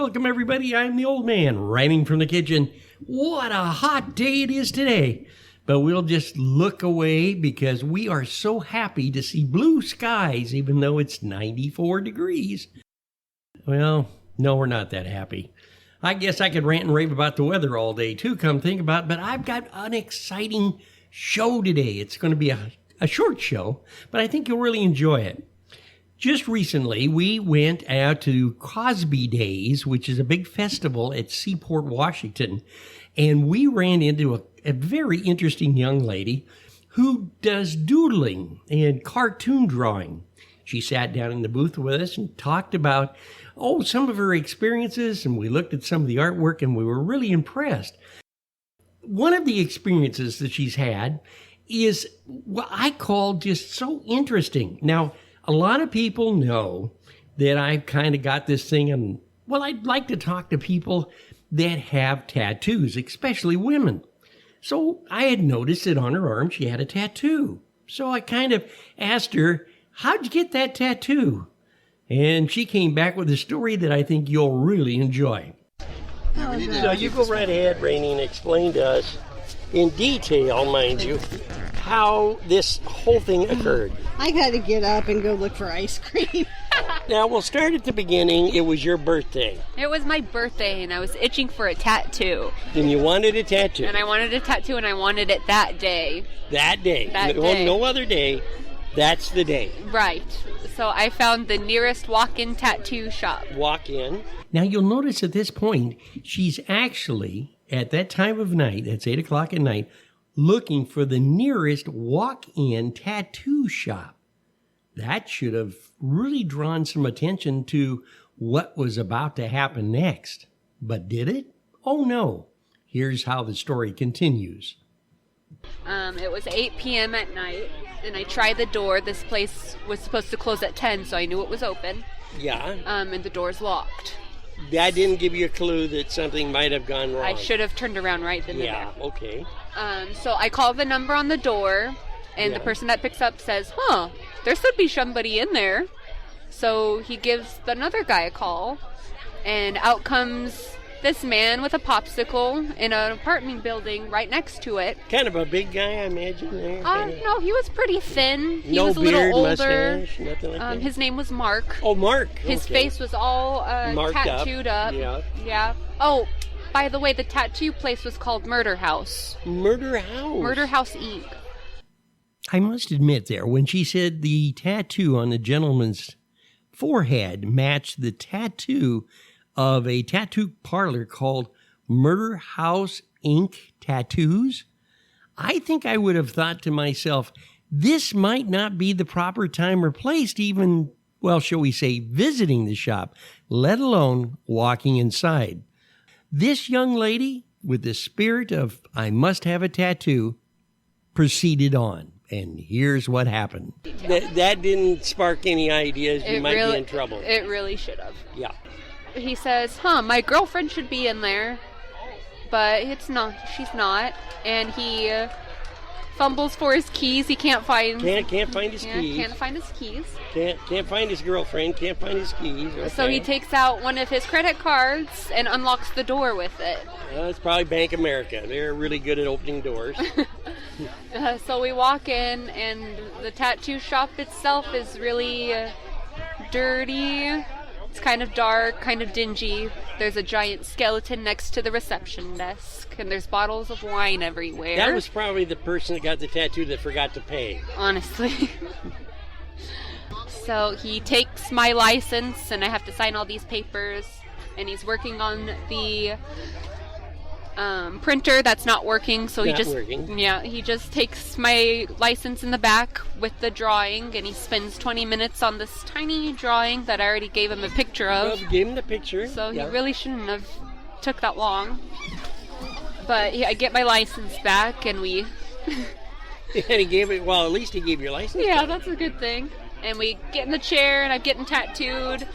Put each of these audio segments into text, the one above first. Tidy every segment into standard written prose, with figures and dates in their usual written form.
welcome everybody. I'm the old man, writing from the kitchen. What a hot day it is today. But we'll just look away because we are so happy to see blue skies, even though it's 94 degrees. Well, no, we're not that happy. I guess I could rant and rave about the weather all day too, come think about it, but I've got an exciting show today. It's going to be a short show, but I think you'll really enjoy it. Just recently, we went out to Cosby Days, which is a big festival at Seaport, Washington, and we ran into a very interesting young lady who does doodling and cartoon drawing. She sat down in the booth with us and talked about, some of her experiences, and we looked at some of the artwork, and we were really impressed. One of the experiences that she's had is what I call just so interesting. Now, a lot of people know that I've kind of got this thing, and, I'd like to talk to people that have tattoos, especially women. So I had noticed that on her arm she had a tattoo. So I kind of asked her, how'd you get that tattoo? And she came back with a story that I think you'll really enjoy. So you go right ahead, Raine, and explain to us in detail, mind you, how this whole thing occurred. I got to get up and go look for ice cream. Now, we'll start at the beginning. It was your birthday. It was my birthday, and I was itching for a tattoo. And you wanted a tattoo. And I wanted a tattoo, and I wanted it that day. That day. No other day. That's the day. Right. So I found the nearest walk-in tattoo shop. Walk in. Now, you'll notice at this point, she's actually, at that time of night, it's 8 o'clock at night, looking for the nearest walk-in tattoo shop. That should have really drawn some attention to what was about to happen next. But did it? Oh, no. Here's how the story continues. It was 8 p.m. at night, and I tried the door. This place was supposed to close at 10, so I knew it was open. Yeah. And the door's locked. That didn't give you a clue that something might have gone wrong. I should have turned around right then and there. Yeah, okay. So I call the number on the door, and the person that picks up says, there should be somebody in there. So he gives another guy a call, and out comes this man with a popsicle in an apartment building right next to it. Kind of a big guy, I imagine. No, he was pretty thin. He was a beard, little older. Mustache, nothing like that. His name was Mark. Oh, Mark. His face was all tattooed up. Yeah. Oh, by the way, the tattoo place was called Murder House. Murder House? Murder House Inc. I must admit there, when she said the tattoo on the gentleman's forehead matched the tattoo of a tattoo parlor called Murder House Inc. Tattoos, I think I would have thought to myself, this might not be the proper time or place to even, shall we say, visiting the shop, let alone walking inside. This young lady, with the spirit of, I must have a tattoo, proceeded on. And here's what happened. That didn't spark any ideas. You might be in trouble. It really should have. Yeah. He says, my girlfriend should be in there, but it's not. She's not. And he fumbles for his keys. He can't find. Can't find his keys. Can't find his keys. Can't find his girlfriend. Can't find his keys. Okay. So he takes out one of his credit cards and unlocks the door with it. It's probably Bank America. They're really good at opening doors. So we walk in, and the tattoo shop itself is really dirty. It's kind of dark, kind of dingy. There's a giant skeleton next to the reception desk, and there's bottles of wine everywhere. That was probably the person that got the tattoo that forgot to pay. Honestly. So he takes my license, and I have to sign all these papers, and he's working on the printer that's not working, so he just takes my license in the back with the drawing, and he spends 20 minutes on this tiny drawing that I already gave him a picture of. Well, gave him the picture. So he really shouldn't have took that long. But I get my license back, and we... And he gave it, at least he gave your license back. That's a good thing. And we get in the chair, and I'm getting tattooed.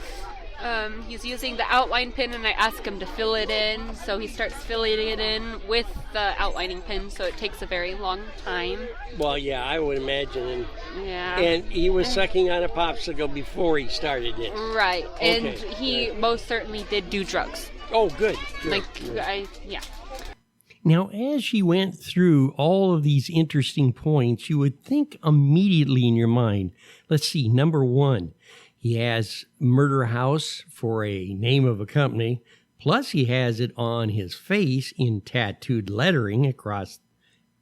He's using the outline pen, and I ask him to fill it in. So he starts filling it in with the outlining pen, so it takes a very long time. Well, yeah, I would imagine. And Yeah. And he was sucking on a popsicle before he started it. Right. And Okay. he most certainly did do drugs. Oh, good. Good. Yeah. Now, as she went through all of these interesting points, you would think immediately in your mind, let's see, number one, he has Murder House for a name of a company, plus he has it on his face in tattooed lettering across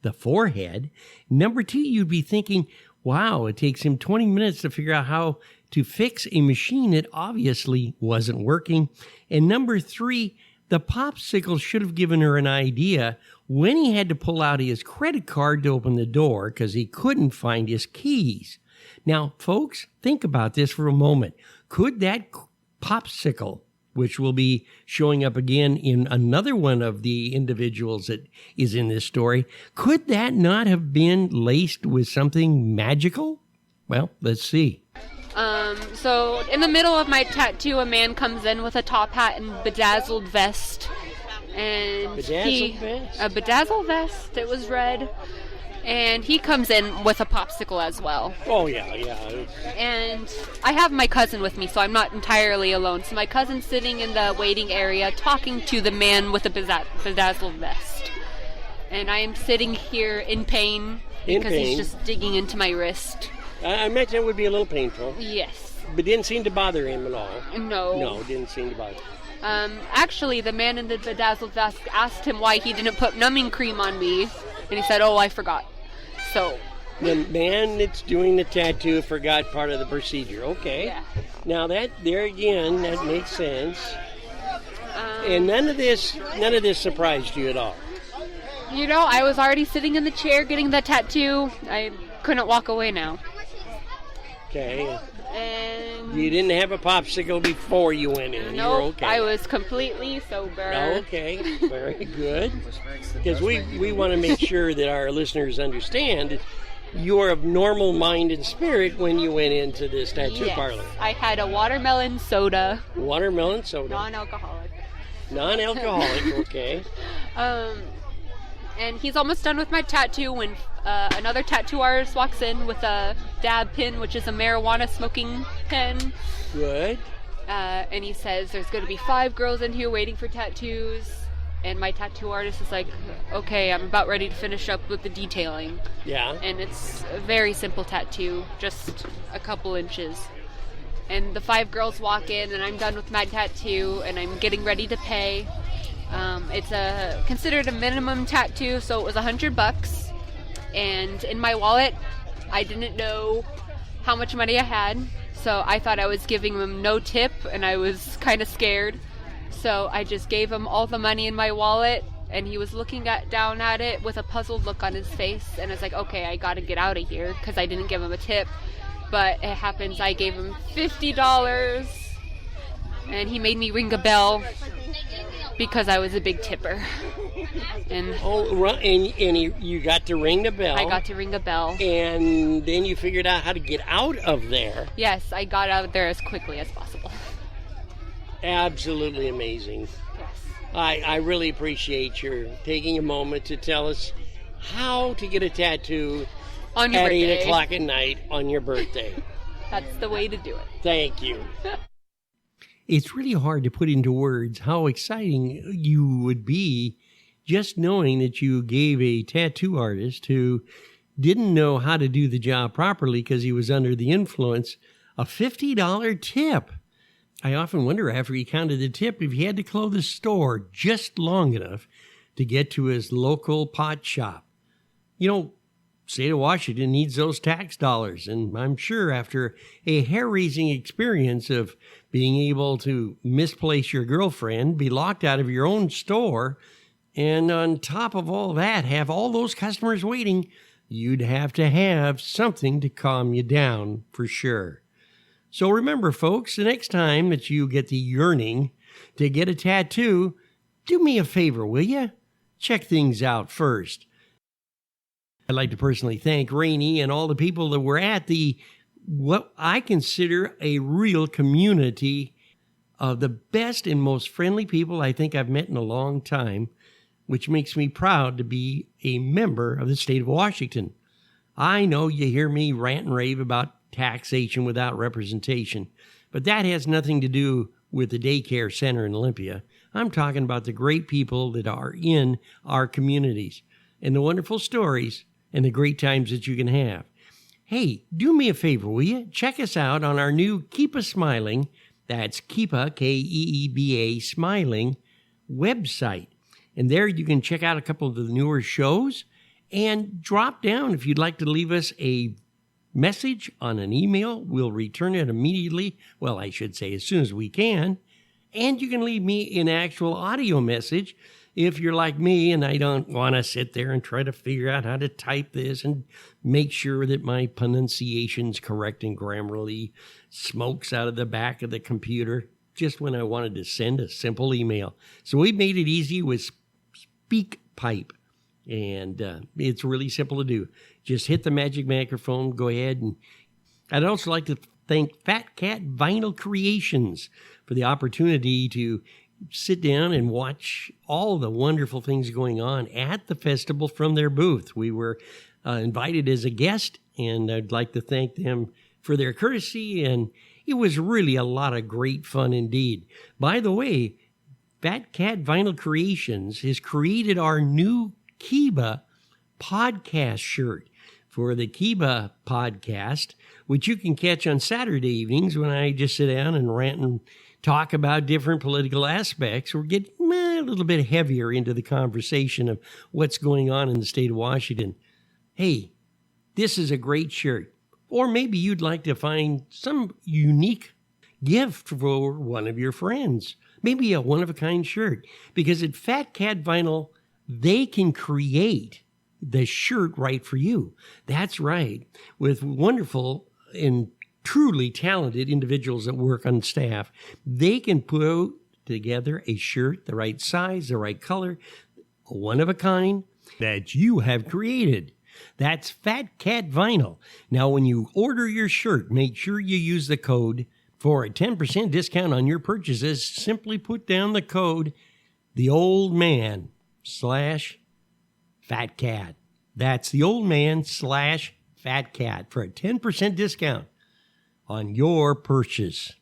the forehead. Number two, you'd be thinking, wow, it takes him 20 minutes to figure out how to fix a machine that obviously wasn't working. And number three, the popsicle should have given her an idea when he had to pull out his credit card to open the door because he couldn't find his keys. Now, folks, think about this for a moment. Could that popsicle, which will be showing up again in another one of the individuals that is in this story, could that not have been laced with something magical? Well, let's see. So in the middle of my tattoo, a man comes in with a top hat and bedazzled vest. And a bedazzled vest. It was red. And he comes in with a popsicle as well. Oh, yeah. And I have my cousin with me, so I'm not entirely alone. So my cousin's sitting in the waiting area talking to the man with the bedazzled vest. And I am sitting here in pain because he's just digging into my wrist. I imagine it would be a little painful. Yes. But didn't seem to bother him at all. No. No, didn't seem to bother him. Actually, the man in the bedazzled vest asked him why he didn't put numbing cream on me. And he said, oh, I forgot. So... The man that's doing the tattoo forgot part of the procedure. Okay. Yeah. Now that makes sense. And none of this surprised you at all. You know, I was already sitting in the chair getting the tattoo. I couldn't walk away now. Okay. And you didn't have a popsicle before you went in. No, you were okay. I was completely sober. Okay, very good. Because we want to make sure that our listeners understand that you're of normal mind and spirit when you went into this tattoo parlor. I had a watermelon soda. Watermelon soda. Non-alcoholic. Non-alcoholic, okay. And he's almost done with my tattoo when another tattoo artist walks in with a dab pin, which is a marijuana smoking pen. Good. And he says, there's going to be 5 girls in here waiting for tattoos. And my tattoo artist is like, okay, I'm about ready to finish up with the detailing. Yeah. And it's a very simple tattoo, just a couple inches. And the 5 girls walk in, and I'm done with my tattoo, and I'm getting ready to pay. It's considered a minimum tattoo, so it was $100. And in my wallet, I didn't know how much money I had, so I thought I was giving him no tip, and I was kind of scared. So I just gave him all the money in my wallet, and he was looking down at it with a puzzled look on his face, and I was like, okay, I gotta get out of here, because I didn't give him a tip. But it happens I gave him $50, and he made me ring a bell because I was a big tipper. And you got to ring the bell. I got to ring a bell. And then you figured out how to get out of there. Yes, I got out of there as quickly as possible. Absolutely amazing. Yes. I really appreciate your taking a moment to tell us how to get a tattoo on your at birthday. 8 o'clock at night on your birthday. That's the way to do it. Thank you. It's really hard to put into words how exciting you would be just knowing that you gave a tattoo artist who didn't know how to do the job properly because he was under the influence a $50 tip. I often wonder after he counted the tip if he had to close the store just long enough to get to his local pot shop. You know, state of Washington needs those tax dollars, and I'm sure after a hair-raising experience of being able to misplace your girlfriend, be locked out of your own store, and on top of all that, have all those customers waiting, you'd have to have something to calm you down for sure. So remember, folks, the next time that you get the yearning to get a tattoo, do me a favor, will you? Check things out first. I'd like to personally thank Raine and all the people that were at what I consider a real community of the best and most friendly people I think I've met in a long time, which makes me proud to be a member of the state of Washington. I know you hear me rant and rave about taxation without representation, but that has nothing to do with the daycare center in Olympia. I'm talking about the great people that are in our communities and the wonderful stories and the great times that you can have. Hey, do me a favor, will you? Check us out on our new Keep a Smiling, that's Keepa, Keeba, Smiling, website. And there you can check out a couple of the newer shows and drop down if you'd like to leave us a message on an email. We'll return it immediately. Well, I should say as soon as we can. And you can leave me an actual audio message if you're like me and I don't want to sit there and try to figure out how to type this and make sure that my pronunciation's correct and grammarly smokes out of the back of the computer just when I wanted to send a simple email. So we made it easy with SpeakPipe. And it's really simple to do. Just hit the magic microphone, go ahead. And I'd also like to thank Fat Cat Vinyl Creations for the opportunity to sit down and watch all the wonderful things going on at the festival from their booth. We were invited as a guest, and I'd like to thank them for their courtesy, and it was really a lot of great fun indeed. By the way, Fat Cat Vinyl Creations has created our new Keeba podcast shirt for the Keeba podcast, which you can catch on Saturday evenings when I just sit down and rant and talk about different political aspects or get a little bit heavier into the conversation of what's going on in the state of Washington. Hey, this is a great shirt. Or maybe you'd like to find some unique gift for one of your friends. Maybe a one-of-a-kind shirt. Because at Fat Cat Vinyl, they can create the shirt right for you. That's right. With wonderful and truly talented individuals that work on staff, they can put together a shirt, the right size, the right color, one of a kind that you have created. That's Fat Cat Vinyl. Now, when you order your shirt, make sure you use the code for a 10% discount on your purchases. Simply put down the code, the old man /Fat Cat. That's the old man /Fat Cat for a 10% discount on your purchase.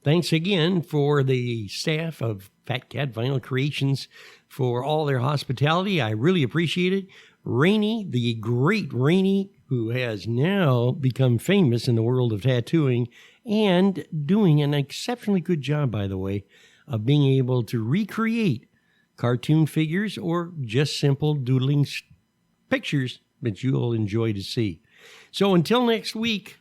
Thanks again for the staff of Fat Cat Vinyl Creations for all their hospitality. I really appreciate it. Raine, the great Raine, who has now become famous in the world of tattooing and doing an exceptionally good job, by the way, of being able to recreate cartoon figures or just simple doodling pictures that you'll enjoy to see. So until next week,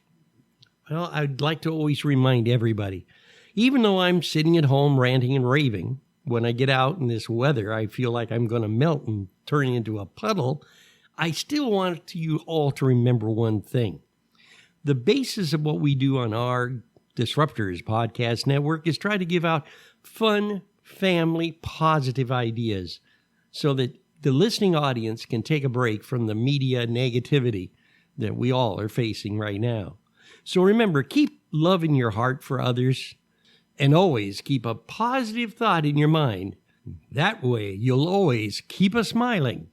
well, I'd like to always remind everybody, even though I'm sitting at home ranting and raving, when I get out in this weather, I feel like I'm going to melt and turn into a puddle. I still want you all to remember one thing. The basis of what we do on our Disruptors podcast network is try to give out fun, family, positive ideas so that the listening audience can take a break from the media negativity that we all are facing right now. So remember, keep love in your heart for others and always keep a positive thought in your mind. That way, you'll always keep a smiling.